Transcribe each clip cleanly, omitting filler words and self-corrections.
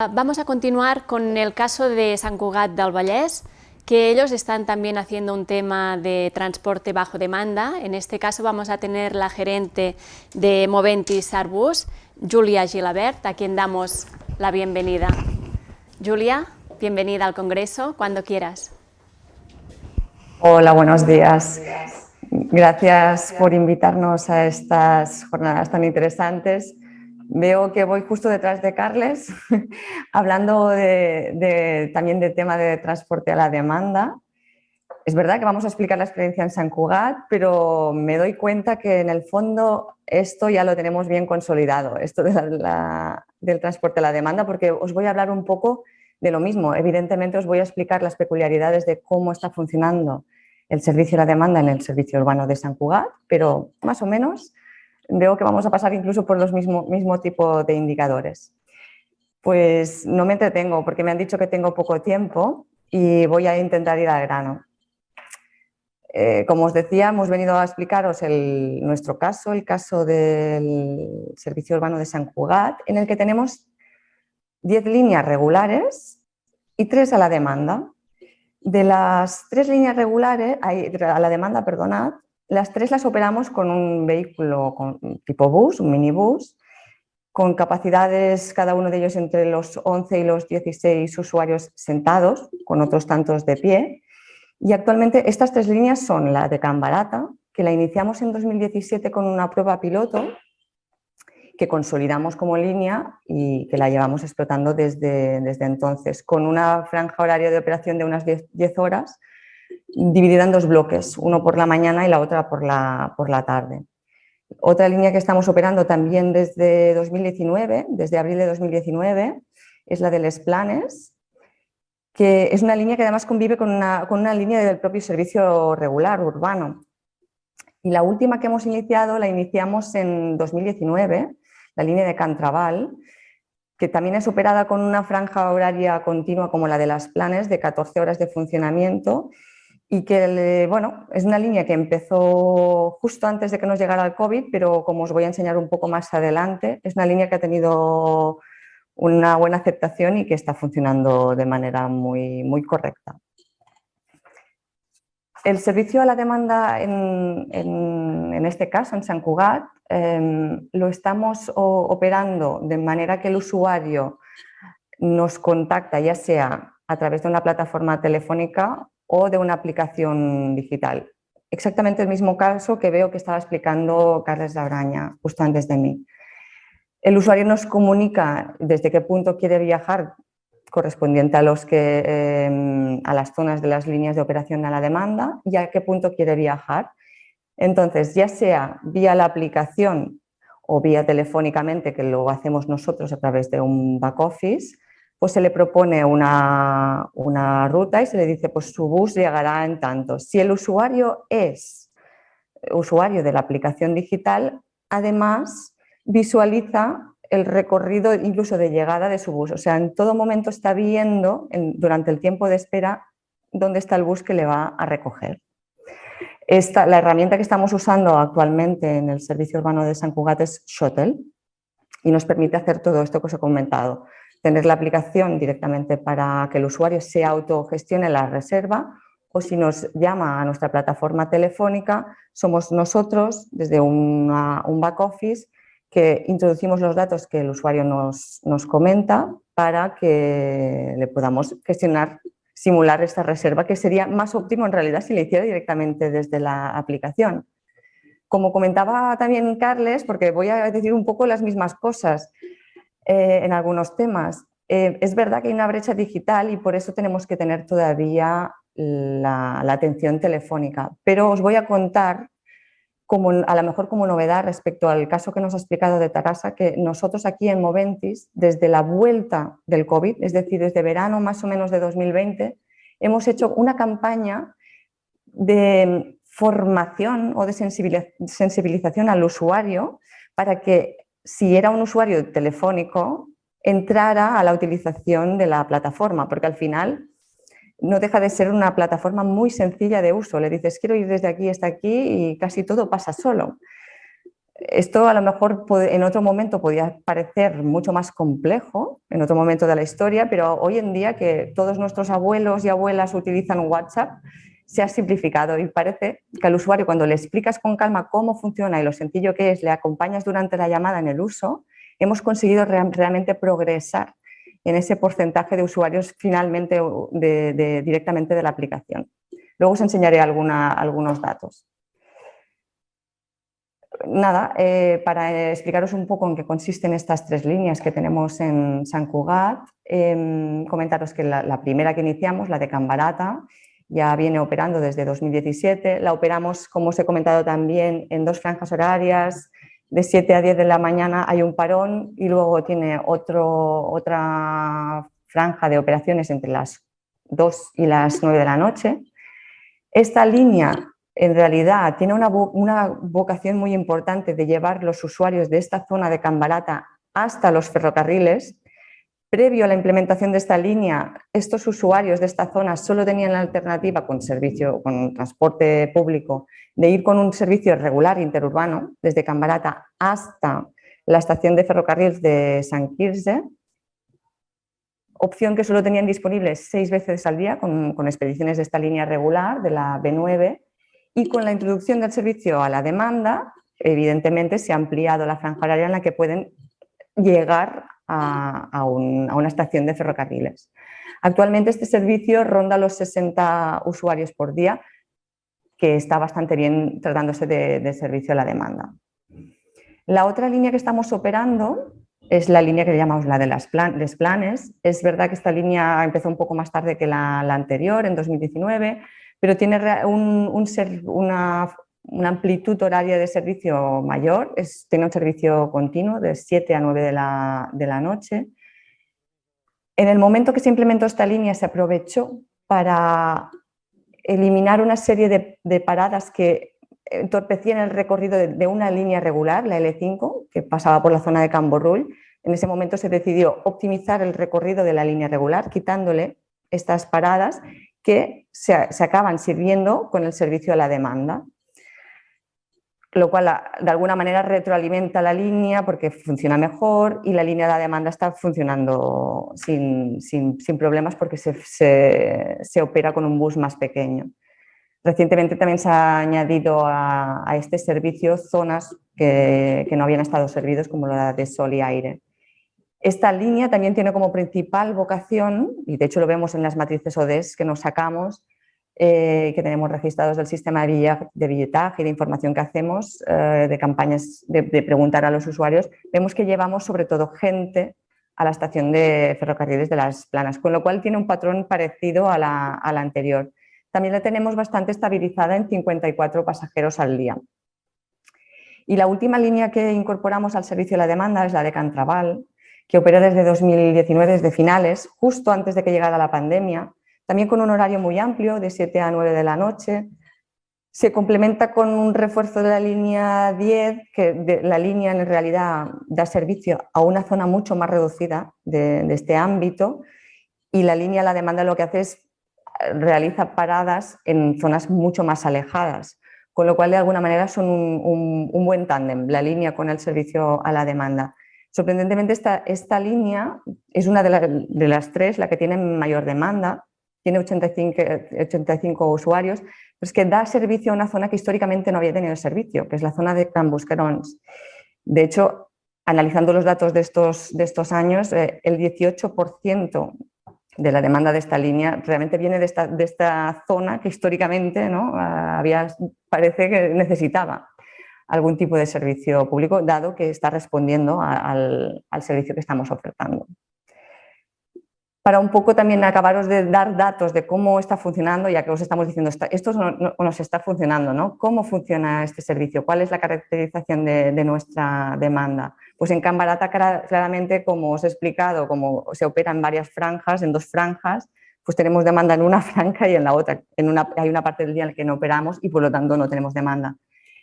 Vamos a continuar con el caso de Sant Cugat del Vallès, que ellos están también haciendo un tema de transporte bajo demanda. En este caso vamos a tener la gerente de Moventis Arbus, Julia Gilabert, a quien damos la bienvenida. Julia, bienvenida al Congreso, cuando quieras. Hola, buenos días. Gracias por invitarnos a estas jornadas tan interesantes. Veo que voy justo detrás de Carles, hablando también del tema de transporte a la demanda. Es verdad que vamos a explicar la experiencia en Sant Cugat, pero me doy cuenta que en el fondo esto ya lo tenemos bien consolidado, esto del transporte a la demanda, porque os voy a hablar un poco de lo mismo. Evidentemente os voy a explicar las peculiaridades de cómo está funcionando el servicio a la demanda en el servicio urbano de Sant Cugat, pero más o menos veo que vamos a pasar incluso por los mismo tipo de indicadores. Pues no me entretengo porque me han dicho que tengo poco tiempo y voy a intentar ir al grano. Como os decía, hemos venido a explicaros nuestro caso, el caso del servicio urbano de Sant Cugat, en el que tenemos 10 líneas regulares y 3 a la demanda. De las 3 líneas regulares, a la demanda, perdonad, las 3 las operamos con un vehículo tipo bus, un minibús, con capacidades cada uno de ellos entre los 11 y los 16 usuarios sentados, con otros tantos de pie. Y actualmente estas 3 líneas son la de Can Barata, que la iniciamos en 2017 con una prueba piloto, que consolidamos como línea y que la llevamos explotando desde entonces, con una franja horaria de operación de unas 10 horas, dividida en 2 bloques, uno por la mañana y la otra por la tarde. Otra línea que estamos operando también desde 2019, desde abril de 2019, es la de Les Planes, que es una línea que además convive con una línea del propio servicio regular urbano. Y la última que hemos iniciado la iniciamos en 2019, la línea de Cantraval, que también es operada con una franja horaria continua como la de Las Planes, de 14 horas de funcionamiento, y que bueno, es una línea que empezó justo antes de que nos llegara el COVID, pero como os voy a enseñar un poco más adelante, es una línea que ha tenido una buena aceptación y que está funcionando de manera muy correcta. El servicio a la demanda en este caso, en Sant Cugat, lo estamos operando de manera que el usuario nos contacta ya sea a través de una plataforma telefónica o de una aplicación digital. Exactamente el mismo caso que veo que estaba explicando Carles Labraña justo antes de mí. El usuario nos comunica desde qué punto quiere viajar correspondiente a las zonas de las líneas de operación a la demanda y a qué punto quiere viajar. Entonces, ya sea vía la aplicación o vía telefónicamente, que lo hacemos nosotros a través de un back office, pues se le propone una ruta y se le dice, pues su bus llegará en tanto. Si el usuario es usuario de la aplicación digital, además visualiza el recorrido incluso de llegada de su bus. O sea, en todo momento está viendo durante el tiempo de espera dónde está el bus que le va a recoger. La herramienta que estamos usando actualmente en el servicio urbano de Sant Cugat es Shuttle y nos permite hacer todo esto que os he comentado. Tener la aplicación directamente para que el usuario se autogestione la reserva, o si nos llama a nuestra plataforma telefónica, somos nosotros desde un back office que introducimos los datos que el usuario nos comenta para que le podamos simular esta reserva, que sería más óptimo en realidad si le hiciera directamente desde la aplicación. Como comentaba también Carles, porque voy a decir un poco las mismas cosas en algunos temas, es verdad que hay una brecha digital y por eso tenemos que tener todavía la atención telefónica, pero os voy a contar a lo mejor como novedad respecto al caso que nos ha explicado de Tarrasa, que nosotros aquí en Moventis, desde la vuelta del COVID, es decir, desde verano más o menos de 2020, hemos hecho una campaña de formación o de sensibilización al usuario para que, si era un usuario telefónico, entrara a la utilización de la plataforma, porque al final no deja de ser una plataforma muy sencilla de uso. Le dices, quiero ir desde aquí hasta aquí y casi todo pasa solo. Esto a lo mejor en otro momento podía parecer mucho más complejo, en otro momento de la historia, pero hoy en día que todos nuestros abuelos y abuelas utilizan WhatsApp, se ha simplificado y parece que al usuario, cuando le explicas con calma cómo funciona y lo sencillo que es, le acompañas durante la llamada en el uso, hemos conseguido realmente progresar en ese porcentaje de usuarios finalmente directamente de la aplicación. Luego os enseñaré algunos datos. Nada, para explicaros un poco en qué consisten estas 3 líneas que tenemos en Sant Cugat, comentaros que la primera que iniciamos, la de Can Barata, ya viene operando desde 2017. La operamos, como os he comentado también, en 2 franjas horarias. De 7 a 10 de la mañana hay un parón y luego tiene otra franja de operaciones entre las 2 y las 9 de la noche. Esta línea en realidad tiene una vocación muy importante de llevar los usuarios de esta zona de Can Barata hasta los ferrocarriles. Previo a la implementación de esta línea, estos usuarios de esta zona solo tenían la alternativa con transporte público de ir con un servicio regular interurbano desde Can Barata hasta la estación de ferrocarriles de Sant Quirze, opción que solo tenían disponible 6 veces al día con expediciones de esta línea regular de la B9, y con la introducción del servicio a la demanda, evidentemente se ha ampliado la franja horaria en la que pueden llegar a una estación de ferrocarriles. Actualmente este servicio ronda los 60 usuarios por día, que está bastante bien tratándose de servicio a la demanda. La otra línea que estamos operando es la línea que llamamos la de les Planes. Es verdad que esta línea empezó un poco más tarde que la anterior, en 2019, pero tiene una amplitud horaria de servicio mayor, tiene un servicio continuo de 7 a 9 de la noche. En el momento que se implementó esta línea se aprovechó para eliminar una serie de paradas que entorpecían el recorrido de una línea regular, la L5, que pasaba por la zona de Can Borrull. En ese momento se decidió optimizar el recorrido de la línea regular, quitándole estas paradas que se acaban sirviendo con el servicio a la demanda, lo cual de alguna manera retroalimenta la línea porque funciona mejor y la línea de la demanda está funcionando sin problemas porque se opera con un bus más pequeño. Recientemente también se ha añadido a este servicio zonas que no habían estado servidos, como la de sol y aire. Esta línea también tiene como principal vocación, y de hecho lo vemos en las matrices ODS que nos sacamos, que tenemos registrados del sistema de billetaje y de información que hacemos, de campañas de preguntar a los usuarios, vemos que llevamos sobre todo gente a la estación de ferrocarriles de Las Planas, con lo cual tiene un patrón parecido a la anterior. También la tenemos bastante estabilizada en 54 pasajeros al día. Y la última línea que incorporamos al servicio de la demanda es la de Cantraval, que opera desde 2019, desde finales, justo antes de que llegara la pandemia, también con un horario muy amplio, de 7 a 9 de la noche. Se complementa con un refuerzo de la línea 10, que la línea en realidad da servicio a una zona mucho más reducida de este ámbito, y la línea a la demanda lo que hace es realiza paradas en zonas mucho más alejadas, con lo cual de alguna manera son un buen tándem, la línea con el servicio a la demanda. Sorprendentemente esta línea es una de las 3 la que tiene mayor demanda, tiene 85 usuarios, pero es que da servicio a una zona que históricamente no había tenido servicio, que es la zona de Can Busquerons. De hecho, analizando los datos de estos años, el 18% de la demanda de esta línea realmente viene de esta zona que históricamente, ¿no?, parece que necesitaba algún tipo de servicio público, dado que está respondiendo al servicio que estamos ofertando. Para un poco también acabaros de dar datos de cómo está funcionando, ya que os estamos diciendo, esto no nos está funcionando, ¿no? ¿Cómo funciona este servicio? ¿Cuál es la caracterización de nuestra demanda? Pues en Can Barata, claramente, como os he explicado, como se opera en varias franjas, en 2 franjas, pues tenemos demanda en una franja y en la otra. Hay una parte del día en la que no operamos y por lo tanto no tenemos demanda.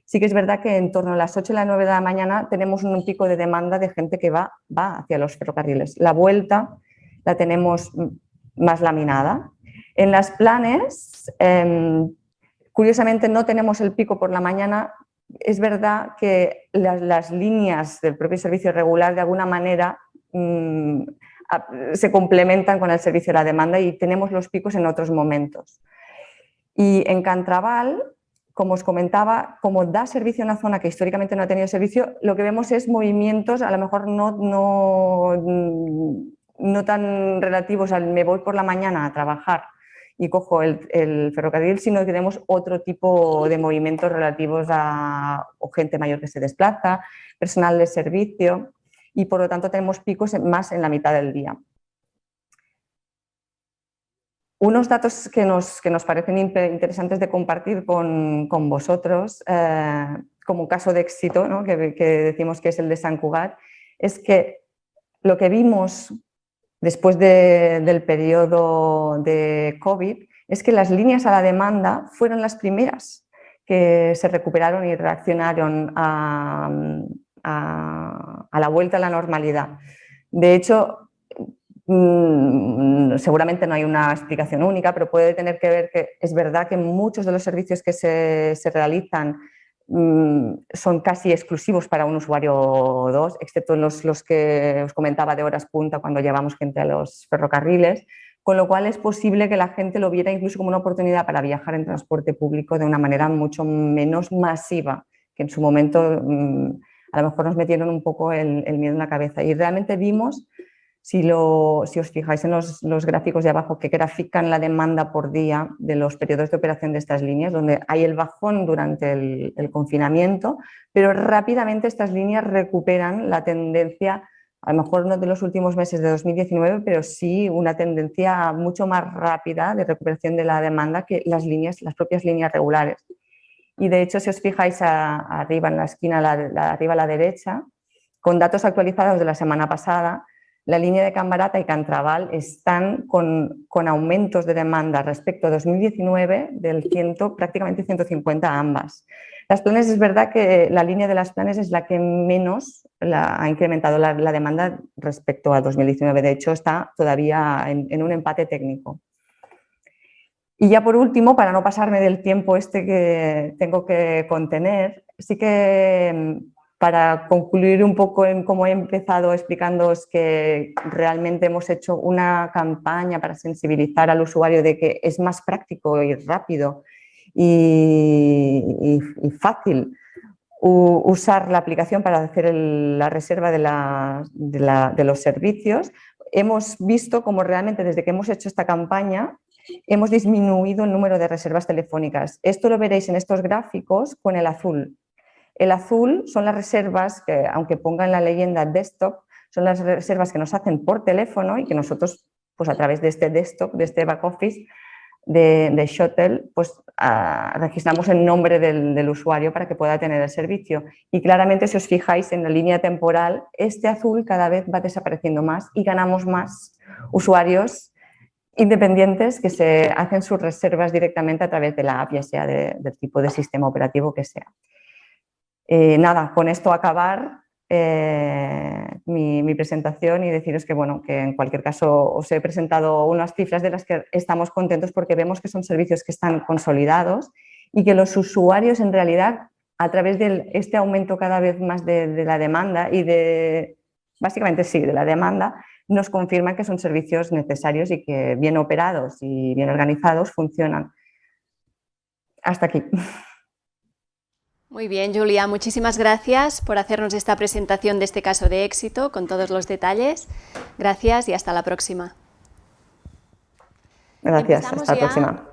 Sí que es verdad que en torno a las 8 y las 9 de la mañana tenemos un pico de demanda de gente que va hacia los ferrocarriles. La vuelta la tenemos más laminada. En Las Planes, curiosamente no tenemos el pico por la mañana, es verdad que las líneas del propio servicio regular de alguna manera se complementan con el servicio de la demanda y tenemos los picos en otros momentos. Y en Cantraval, como os comentaba, como da servicio a una zona que históricamente no ha tenido servicio, lo que vemos es movimientos a lo mejor no tan relativos al me voy por la mañana a trabajar y cojo el ferrocarril, sino que tenemos otro tipo de movimientos relativos a gente mayor que se desplaza, personal de servicio y por lo tanto tenemos picos más en la mitad del día. Unos datos que nos parecen interesantes de compartir con vosotros, como caso de éxito, ¿no? que decimos que es el de Sant Cugat, es que lo que vimos después del periodo de COVID es que las líneas a la demanda fueron las primeras que se recuperaron y reaccionaron a la vuelta a la normalidad. De hecho, seguramente no hay una explicación única, pero puede tener que ver que es verdad que muchos de los servicios que se realizan son casi exclusivos para un usuario o dos, excepto los que os comentaba de horas punta cuando llevamos gente a los ferrocarriles, con lo cual es posible que la gente lo viera incluso como una oportunidad para viajar en transporte público de una manera mucho menos masiva, que en su momento a lo mejor nos metieron un poco el miedo en la cabeza. Y realmente vimos, si os fijáis en los gráficos de abajo que grafican la demanda por día de los periodos de operación de estas líneas, donde hay el bajón durante el confinamiento, pero rápidamente estas líneas recuperan la tendencia, a lo mejor no de los últimos meses de 2019, pero sí una tendencia mucho más rápida de recuperación de la demanda que las propias líneas regulares. Y de hecho, si os fijáis arriba en la esquina, arriba a la derecha, con datos actualizados de la semana pasada, la línea de Can Barata y Cantraval están con aumentos de demanda respecto a 2019 del prácticamente 150 ambas. Las Planes, es verdad que la línea de Las Planes es la que menos ha incrementado la demanda respecto a 2019. De hecho, está todavía en un empate técnico. Y ya por último, para no pasarme del tiempo que tengo que contener, sí que para concluir un poco en cómo he empezado explicándoos que realmente hemos hecho una campaña para sensibilizar al usuario de que es más práctico y rápido y fácil usar la aplicación para hacer la reserva de los servicios, hemos visto cómo realmente desde que hemos hecho esta campaña hemos disminuido el número de reservas telefónicas. Esto lo veréis en estos gráficos con el azul. El azul son las reservas que, aunque pongan la leyenda desktop, son las reservas que nos hacen por teléfono y que nosotros, pues a través de este desktop, de este back office de Shuttle, pues registramos el nombre del usuario para que pueda tener el servicio. Y claramente, si os fijáis en la línea temporal, este azul cada vez va desapareciendo más y ganamos más usuarios independientes que se hacen sus reservas directamente a través de la app, ya sea del tipo de sistema operativo que sea. Nada, con esto acabar mi presentación y deciros que, bueno, que en cualquier caso os he presentado unas cifras de las que estamos contentos porque vemos que son servicios que están consolidados y que los usuarios en realidad, a través de este aumento cada vez más de la demanda y básicamente sí, de la demanda, nos confirman que son servicios necesarios y que bien operados y bien organizados funcionan. Hasta aquí. Muy bien, Julia, muchísimas gracias por hacernos esta presentación de este caso de éxito con todos los detalles. Gracias y hasta la próxima. Gracias, hasta la próxima.